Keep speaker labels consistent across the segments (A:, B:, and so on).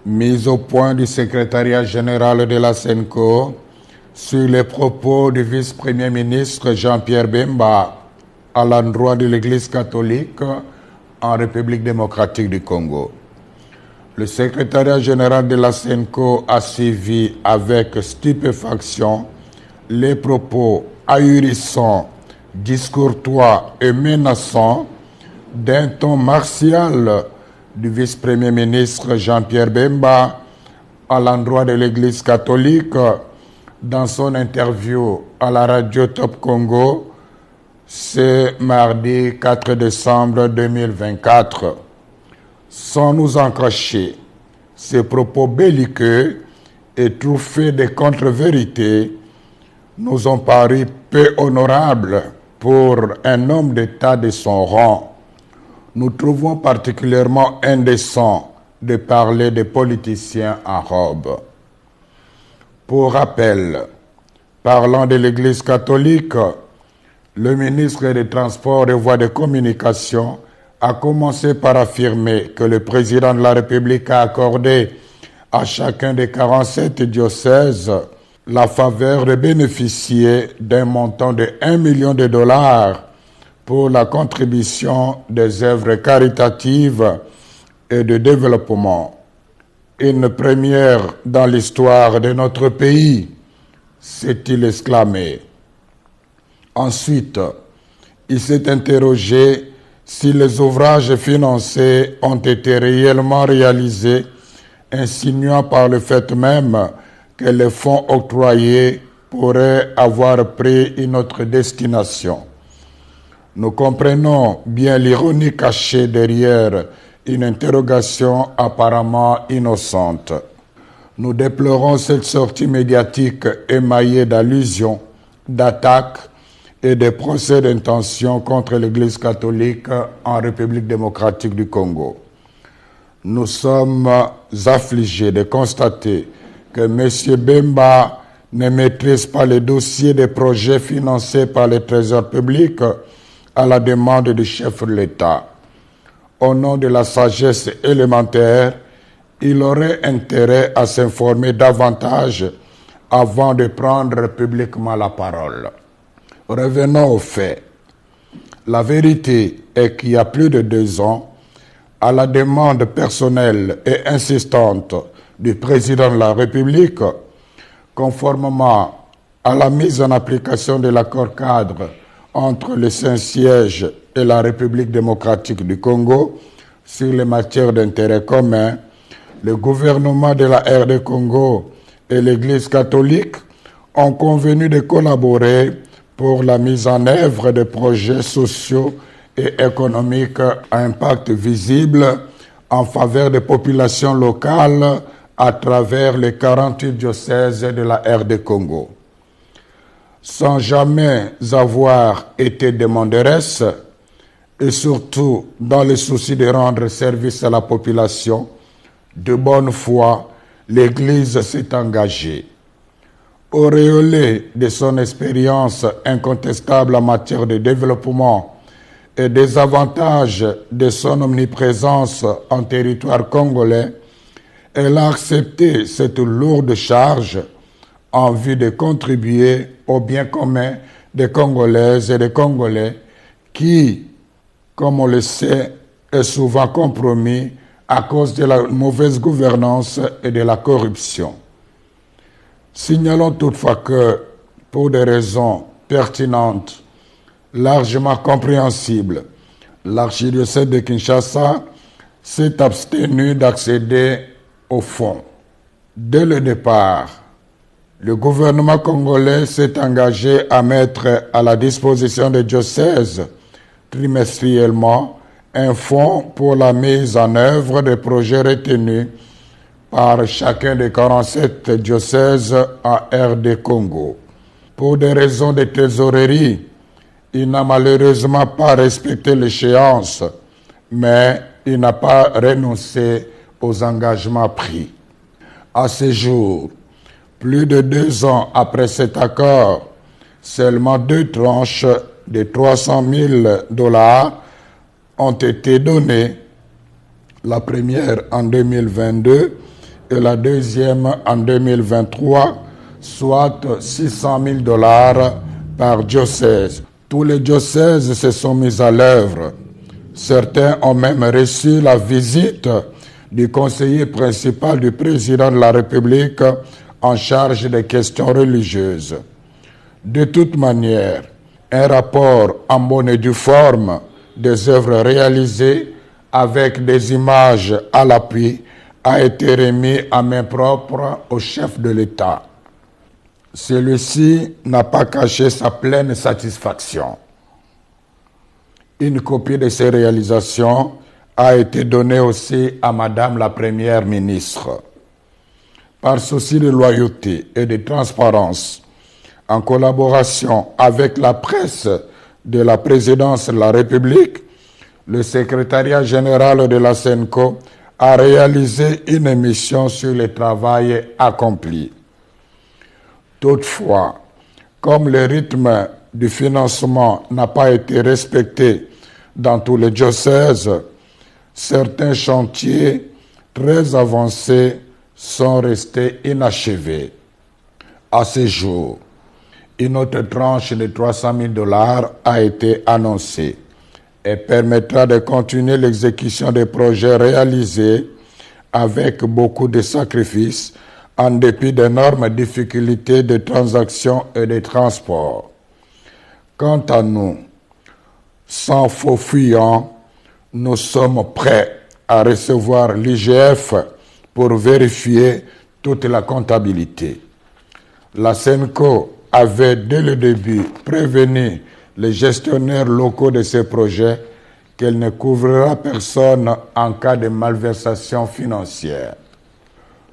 A: Mise au point du secrétariat général de la SENCO sur les propos du vice-premier ministre Jean-Pierre Bemba à l'endroit de l'Église catholique en République démocratique du Congo. Le secrétariat général de la SENCO a suivi avec stupéfaction les propos ahurissants, discourtois et menaçants d'un ton martial du vice-premier ministre Jean-Pierre Bemba à l'endroit de l'Église catholique dans son interview à la radio Top Congo ce mardi 4 décembre 2024. Sans nous en cacher, ces propos belliqueux et truffés de contre-vérités nous ont paru peu honorables pour un homme d'État de son rang. Nous trouvons particulièrement indécent de parler des politiciens en robe. Pour rappel, parlant de l'Église catholique, le ministre des Transports et Voies de Communication a commencé par affirmer que le président de la République a accordé à chacun des 47 diocèses la faveur de bénéficier d'un montant de 1 million de dollars pour la contribution des œuvres caritatives et de développement. Une première dans l'histoire de notre pays, s'est-il exclamé. Ensuite, il s'est interrogé si les ouvrages financés ont été réellement réalisés, insinuant par le fait même que les fonds octroyés pourraient avoir pris une autre destination. Nous comprenons bien l'ironie cachée derrière une interrogation apparemment innocente. Nous déplorons cette sortie médiatique émaillée d'allusions, d'attaques et de procès d'intention contre l'Église catholique en République démocratique du Congo. Nous sommes affligés de constater que M. Bemba ne maîtrise pas les dossiers des projets financés par le Trésor public à la demande du chef de l'État. Au nom de la sagesse élémentaire, il aurait intérêt à s'informer davantage avant de prendre publiquement la parole. Revenons aux faits. La vérité est qu'il y a plus de 2 ans, à la demande personnelle et insistante du président de la République, conformément à la mise en application de l'accord cadre entre le Saint-Siège et la République démocratique du Congo sur les matières d'intérêt commun, le gouvernement de la RD Congo et l'Église catholique ont convenu de collaborer pour la mise en œuvre de projets sociaux et économiques à impact visible en faveur des populations locales à travers les 48 diocèses de la RD Congo. Sans jamais avoir été demanderesse, et surtout dans le souci de rendre service à la population, de bonne foi, l'Église s'est engagée. Auréolée de son expérience incontestable en matière de développement et des avantages de son omniprésence en territoire congolais, elle a accepté cette lourde charge en vue de contribuer au bien commun des Congolaises et des Congolais qui, comme on le sait, est souvent compromis à cause de la mauvaise gouvernance et de la corruption. Signalons toutefois que, pour des raisons pertinentes, largement compréhensibles, l'archidiocèse de Kinshasa s'est abstenu d'accéder au fonds. Dès le départ, le gouvernement congolais s'est engagé à mettre à la disposition des diocèses trimestriellement un fonds pour la mise en œuvre des projets retenus par chacun des 47 diocèses en RD Congo. Pour des raisons de trésorerie, il n'a malheureusement pas respecté l'échéance, mais il n'a pas renoncé aux engagements pris. À ce jour, plus de 2 ans après cet accord, seulement 2 tranches de 300 000 dollars ont été données, la première en 2022 et la deuxième en 2023, soit $600,000 par diocèse. Tous les diocèses se sont mis à l'œuvre. Certains ont même reçu la visite du conseiller principal du président de la République en charge des questions religieuses. De toute manière, un rapport en bonne et due forme des œuvres réalisées avec des images à l'appui a été remis à main propre au chef de l'État. Celui-ci n'a pas caché sa pleine satisfaction. Une copie de ces réalisations a été donnée aussi à Madame la Première ministre. Par souci de loyauté et de transparence, en collaboration avec la presse de la présidence de la République, le secrétariat général de la SENCO a réalisé une émission sur le travail accompli. Toutefois, comme le rythme du financement n'a pas été respecté dans tous les diocèses, certains chantiers très avancés sont restés inachevés. À ce jour, une autre tranche de $300,000 a été annoncée et permettra de continuer l'exécution des projets réalisés avec beaucoup de sacrifices en dépit d'énormes difficultés de transaction et de transport. Quant à nous, sans faux fuyant, nous sommes prêts à recevoir l'IGF pour vérifier toute la comptabilité. La SENCO avait dès le début prévenu les gestionnaires locaux de ces projets qu'elle ne couvrira personne en cas de malversation financière.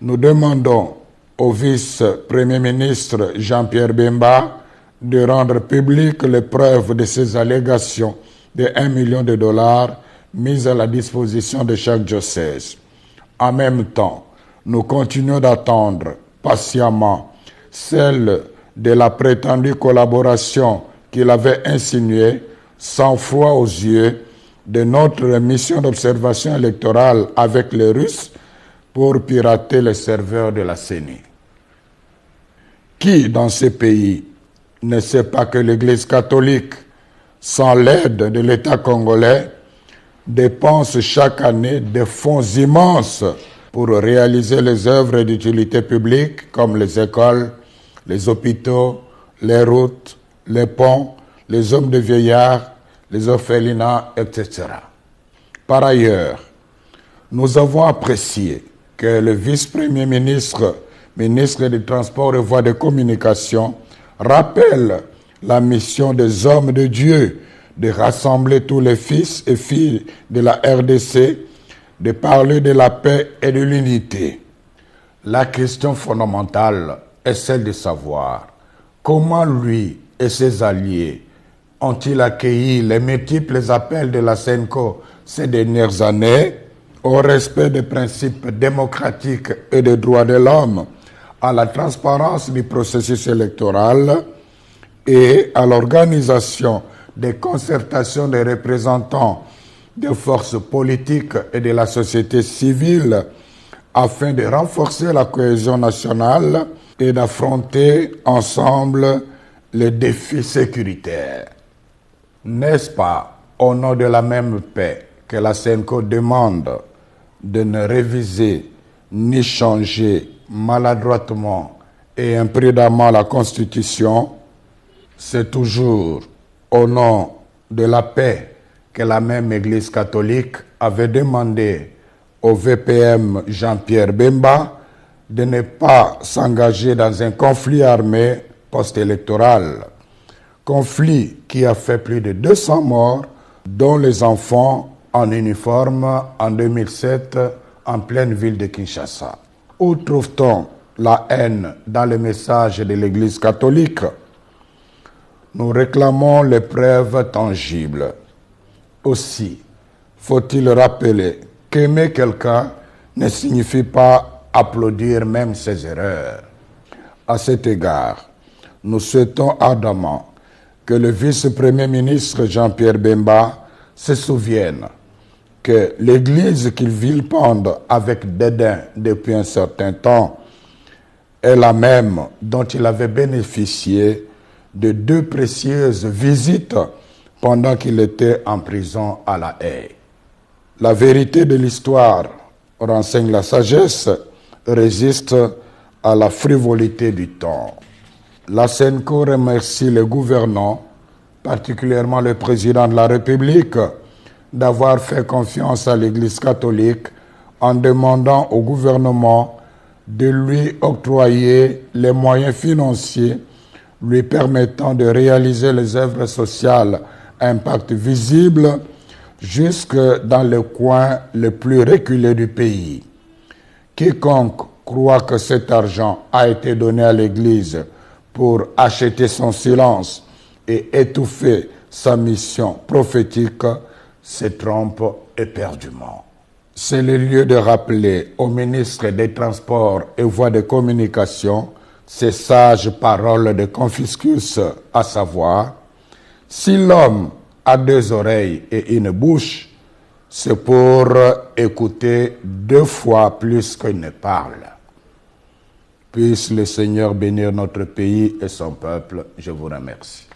A: Nous demandons au vice-premier ministre Jean-Pierre Bemba de rendre publiques les preuves de ces allégations de $1 million mises à la disposition de chaque diocèse. En même temps, nous continuons d'attendre patiemment celle de la prétendue collaboration qu'il avait insinuée, sans foi aux yeux, de notre mission d'observation électorale avec les Russes pour pirater les serveurs de la CENI. Qui dans ce pays ne sait pas que l'Église catholique, sans l'aide de l'État congolais, dépense chaque année des fonds immenses pour réaliser les œuvres d'utilité publique comme les écoles, les hôpitaux, les routes, les ponts, les hommes de vieillards, les orphelinats, etc. Par ailleurs, nous avons apprécié que le vice-premier ministre, ministre des Transports et Voies de Communication, rappelle la mission des hommes de Dieu de rassembler tous les fils et filles de la RDC, de parler de la paix et de l'unité. La question fondamentale est celle de savoir comment lui et ses alliés ont-ils accueilli les multiples appels de la SENCO ces dernières années au respect des principes démocratiques et des droits de l'homme, à la transparence du processus électoral et à l'organisation des concertations des représentants des forces politiques et de la société civile afin de renforcer la cohésion nationale et d'affronter ensemble les défis sécuritaires. N'est-ce pas au nom de la même paix que la SENCO demande de ne réviser ni changer maladroitement et imprudemment la Constitution? C'est toujours au nom de la paix que la même Église catholique avait demandé au VPM Jean-Pierre Bemba de ne pas s'engager dans un conflit armé post-électoral. Conflit qui a fait plus de 200 morts, dont les enfants en uniforme en 2007 en pleine ville de Kinshasa. Où trouve-t-on la haine dans les messages de l'Église catholique? Nous réclamons les preuves tangibles. Aussi, faut-il rappeler qu'aimer quelqu'un ne signifie pas applaudir même ses erreurs. À cet égard, nous souhaitons ardemment que le vice-premier ministre Jean-Pierre Bemba se souvienne que l'Église qu'il vilipende avec dédain depuis un certain temps est la même dont il avait bénéficié de 2 précieuses visites pendant qu'il était en prison à La Haye. La vérité de l'histoire renseigne la sagesse, résiste à la frivolité du temps. La SENCO remercie les gouvernants, particulièrement le président de la République, d'avoir fait confiance à l'Église catholique en demandant au gouvernement de lui octroyer les moyens financiers lui permettant de réaliser les œuvres sociales à impact visible jusque dans le coin le plus reculé du pays. Quiconque croit que cet argent a été donné à l'Église pour acheter son silence et étouffer sa mission prophétique se trompe éperdument. C'est le lieu de rappeler au ministre des Transports et Voies de Communication ces sages paroles de Confucius, à savoir, si l'homme a 2 oreilles et une bouche, c'est pour écouter 2 fois plus qu'il ne parle. Puisse le Seigneur bénir notre pays et son peuple. Je vous remercie.